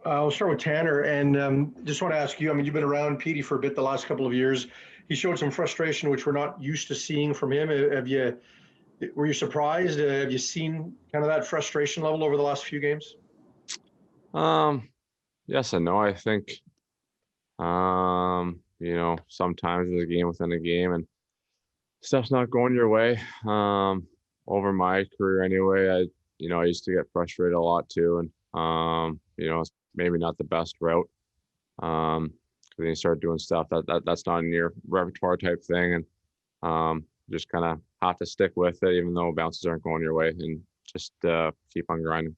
I'll start with Tanner, and just want to ask you. I mean, you've been around Petey for a bit the last couple of years. He showed some frustration, which we're not used to seeing from him. Have you? Were you surprised? Have you seen kind of that frustration level over the last few games? Um, yes and no. I think, sometimes there's a game within a game and stuff's not going your way. Over my career anyway, I used to get frustrated a lot too. And, it's maybe not the best route. Um, 'Cause then you start doing stuff that's not in your repertoire type thing. And, just kind of have to stick with it, even though bounces aren't going your way, and just, keep on grinding.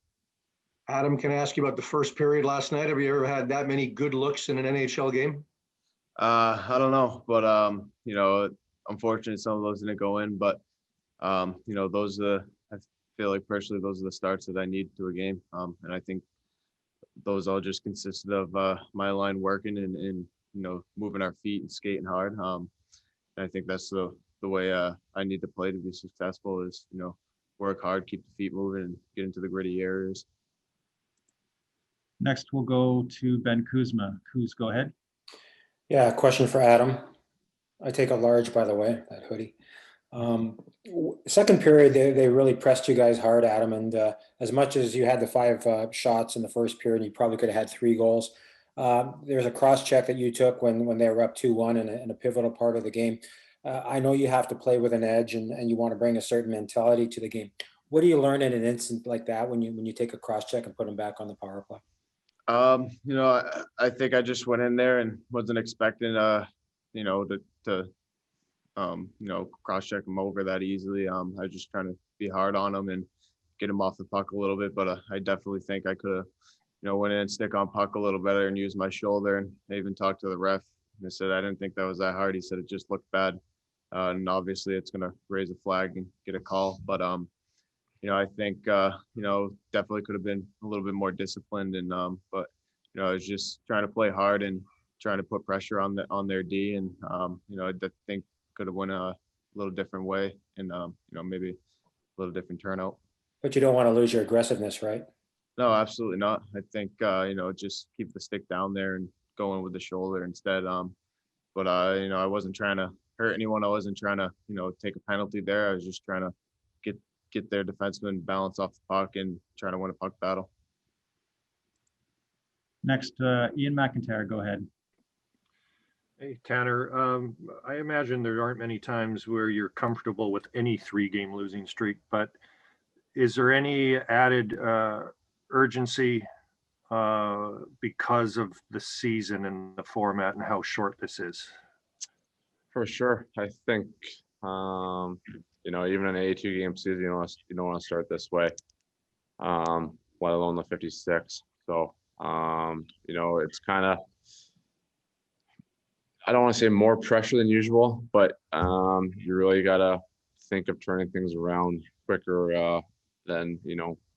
Adam, can I ask you about the first period last night? Have you ever had that many good looks in an NHL game? I don't know, but unfortunately some of those didn't go in, but those I feel like personally those are the starts that I need to a game. And I think those all just consisted of my line working and moving our feet and skating hard. And I think that's the way I need to play to be successful is, work hard, keep the feet moving, and get into the gritty areas. Next, we'll go to Ben Kuzma. Kuz, go ahead. Yeah, question for Adam. I take a large, by the way, that hoodie. Second period, they really pressed you guys hard, Adam. And as much as you had the five shots in the first period, you probably could have had 3 goals. There's a cross check that you took when they were up 2-1 in a pivotal part of the game. I know you have to play with an edge and you want to bring a certain mentality to the game. What do you learn in an instant like that when you take a cross check and put them back on the power play? I think I just went in there and wasn't expecting, to cross check them over that easily. I was just trying to be hard on them and get them off the puck a little bit, but I definitely think I could have, went in and stick on puck a little better and use my shoulder. And I even talked to the ref and I said, I didn't think that was that hard. He said, it just looked bad. And obviously it's going to raise a flag and get a call, but, I think, definitely could have been a little bit more disciplined and, but, I was just trying to play hard and trying to put pressure on their D. And, I think could have went a little different way and, maybe a little different turnout. But you don't want to lose your aggressiveness, right? No, absolutely not. I think, just keep the stick down there and going with the shoulder instead. But, I wasn't trying to hurt anyone. I wasn't trying to, take a penalty there. I was just trying to get their defenseman balance off the puck and trying to win a puck battle. Next, Ian McIntyre, go ahead. Hey, Tanner. I imagine there aren't many times where you're comfortable with any 3-game losing streak, but is there any added urgency because of the season and the format and how short this is? For sure. I think, even an 82-game season, you don't want to start this way, let alone the 56. So, it's kind of, I don't want to say more pressure than usual, but you really got to think of turning things around quicker than,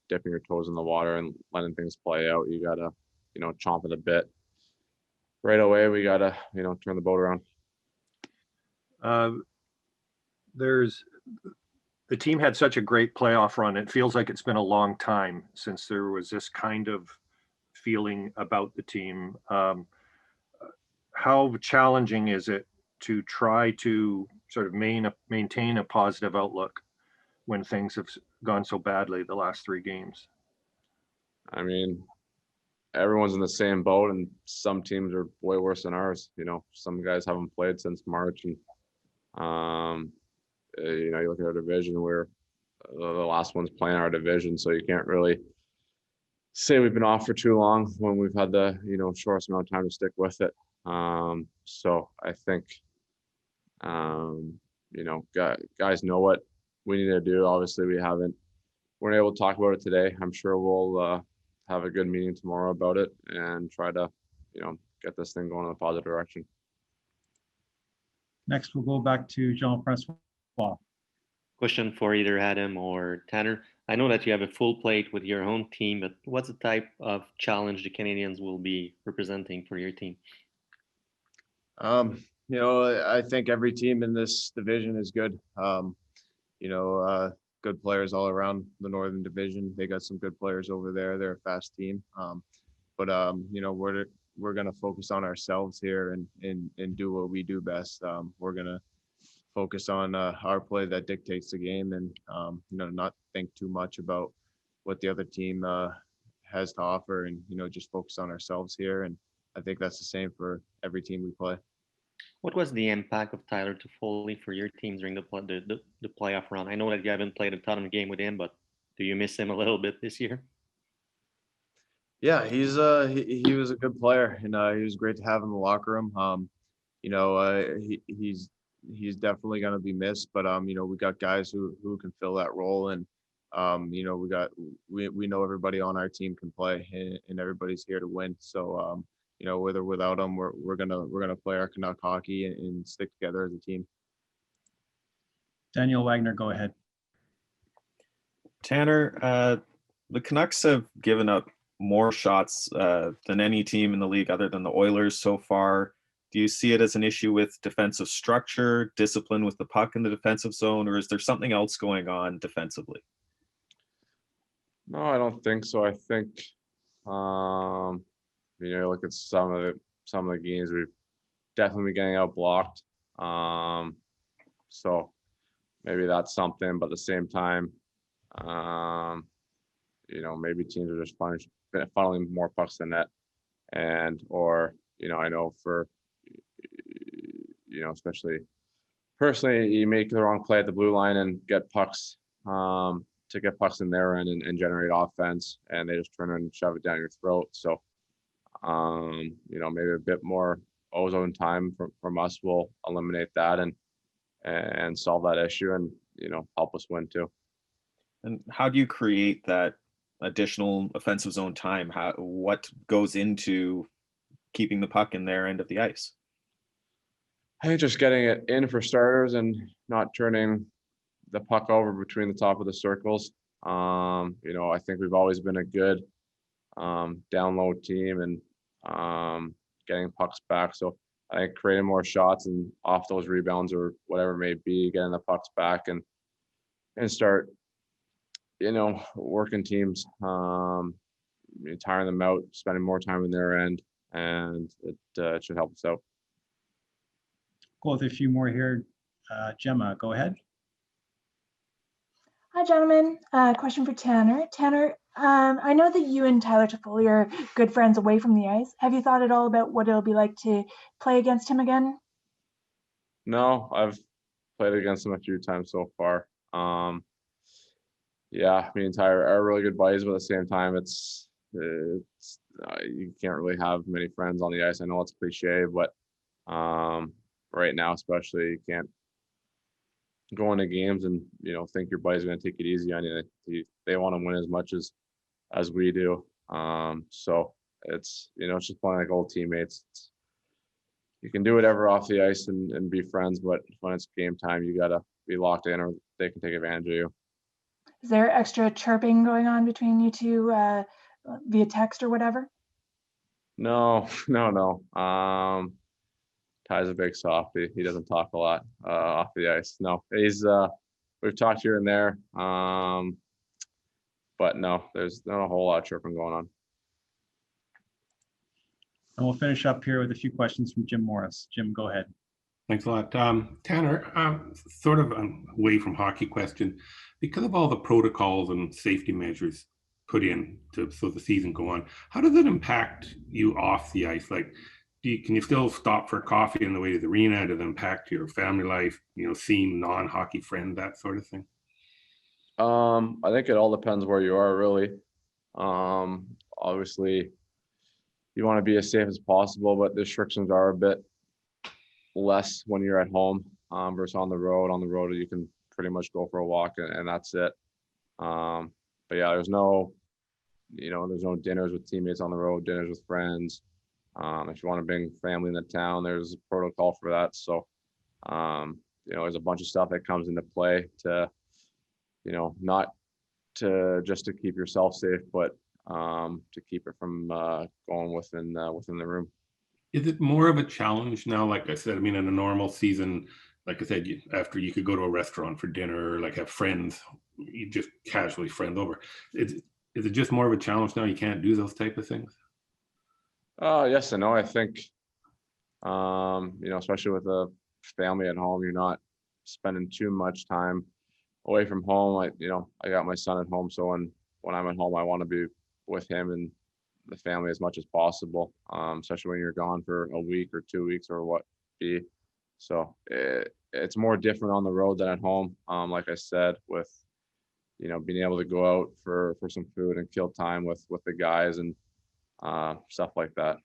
dipping your toes in the water and letting things play out. You got to, chomp at a bit. Right away, we got to, turn the boat around. The team had such a great playoff run. It feels like it's been a long time since there was this kind of feeling about the team. How challenging is it to try to sort of maintain a positive outlook when things have gone so badly the last 3 games? I mean, everyone's in the same boat, and some teams are way worse than ours. Some guys haven't played since March, and you look at our division, we're the last one's playing our division, so you can't really say we've been off for too long when we've had the shortest amount of time to stick with it. So I think guys know what we need to do. Obviously, we're able to talk about it today. I'm sure we'll have a good meeting tomorrow about it and try to get this thing going in a positive direction. Next, we'll go back to Jean-Francois. Question for either Adam or Tanner. I know that you have a full plate with your own team, but what's the type of challenge the Canadians will be representing for your team? I think every team in this division is good. Good players all around the Northern Division. They got some good players over there. They're a fast team. but we're gonna focus on ourselves here and do what we do best. We're gonna focus on our play that dictates the game, and not think too much about what the other team has to offer, and just focus on ourselves here. And I think that's the same for every team we play. What was the impact of Tyler Toffoli for your team during the playoff run? I know that you haven't played a ton of game with him, but do you miss him a little bit this year? Yeah, he was a good player, and he was great to have in the locker room. He's definitely going to be missed, but we got guys who can fill that role, and we know everybody on our team can play, and everybody's here to win. So with or without them, we're gonna play our Canuck hockey and stick together as a team. Daniel Wagner, go ahead. Tanner, the Canucks have given up more shots than any team in the league other than the Oilers so far. Do you see it as an issue with defensive structure, discipline with the puck in the defensive zone, or is there something else going on defensively? No, I don't think so. I think, look at some of the games, we've definitely been getting out blocked. So maybe that's something, but at the same time, maybe teams are just funneling more pucks than net, or I know for especially personally, you make the wrong play at the blue line and get pucks to get pucks in their end and generate offense, and they just turn and shove it down your throat. So maybe a bit more ozone time from us will eliminate that and solve that issue, and help us win too. And how do you create that additional offensive zone time? What goes into keeping the puck in their end of the ice? Hey, just getting it in for starters and not turning the puck over between the top of the circles. I think we've always been a good down low team and getting pucks back. So I think creating more shots and off those rebounds or whatever it may be, getting the pucks back and start, working teams, tiring them out, spending more time in their end, and it should help us out. Go with a few more here. Gemma, go ahead. Hi, gentlemen. Question for Tanner. Tanner, I know that you and Tyler Toffoli are good friends away from the ice. Have you thought at all about what it'll be like to play against him again? No, I've played against him a few times so far. Yeah, me and Tyler are really good buddies, but at the same time, it's you can't really have many friends on the ice. I know it's cliche, but right now, especially, you can't go into games and think your buddy's going to take it easy on you. They want to win as much as we do. So it's it's just playing like old teammates. You can do whatever off the ice and be friends, but when it's game time, you gotta be locked in, or they can take advantage of you. Is there extra chirping going on between you two via text or whatever? No. Ty's a big softie. He doesn't talk a lot off the ice. No, he's we've talked here and there, but no, there's not a whole lot of chirping going on. And we'll finish up here with a few questions from Jim Morris. Jim, go ahead. Thanks a lot. Tanner, sort of away from hockey question, because of all the protocols and safety measures put in so the season go on, how does it impact you off the ice? Like, can you still stop for coffee on the way to the arena? Does it impact your family life, seeing non-hockey friends, that sort of thing? I think it all depends where you are, really. Obviously, you want to be as safe as possible, but the restrictions are a bit less when you're at home versus on the road. On the road, you can pretty much go for a walk and that's it. But yeah, there's no dinners with teammates on the road, dinners with friends. If you want to bring family in the town, there's a protocol for that. So, there's a bunch of stuff that comes into play to, not to just to keep yourself safe, but to keep it from going within the room. Is it more of a challenge now? Like I said, in a normal season, like I said, after you could go to a restaurant for dinner, or like have friends, you just casually friend over. Is it just more of a challenge now? You can't do those type of things? Yes and no. I think, especially with a family at home, you're not spending too much time away from home. I got my son at home, so when I'm at home, I want to be with him and the family as much as possible, especially when you're gone for a week or 2 weeks or what be. So it's more different on the road than at home. Like I said, with being able to go out for some food and kill time with the guys and stuff like that.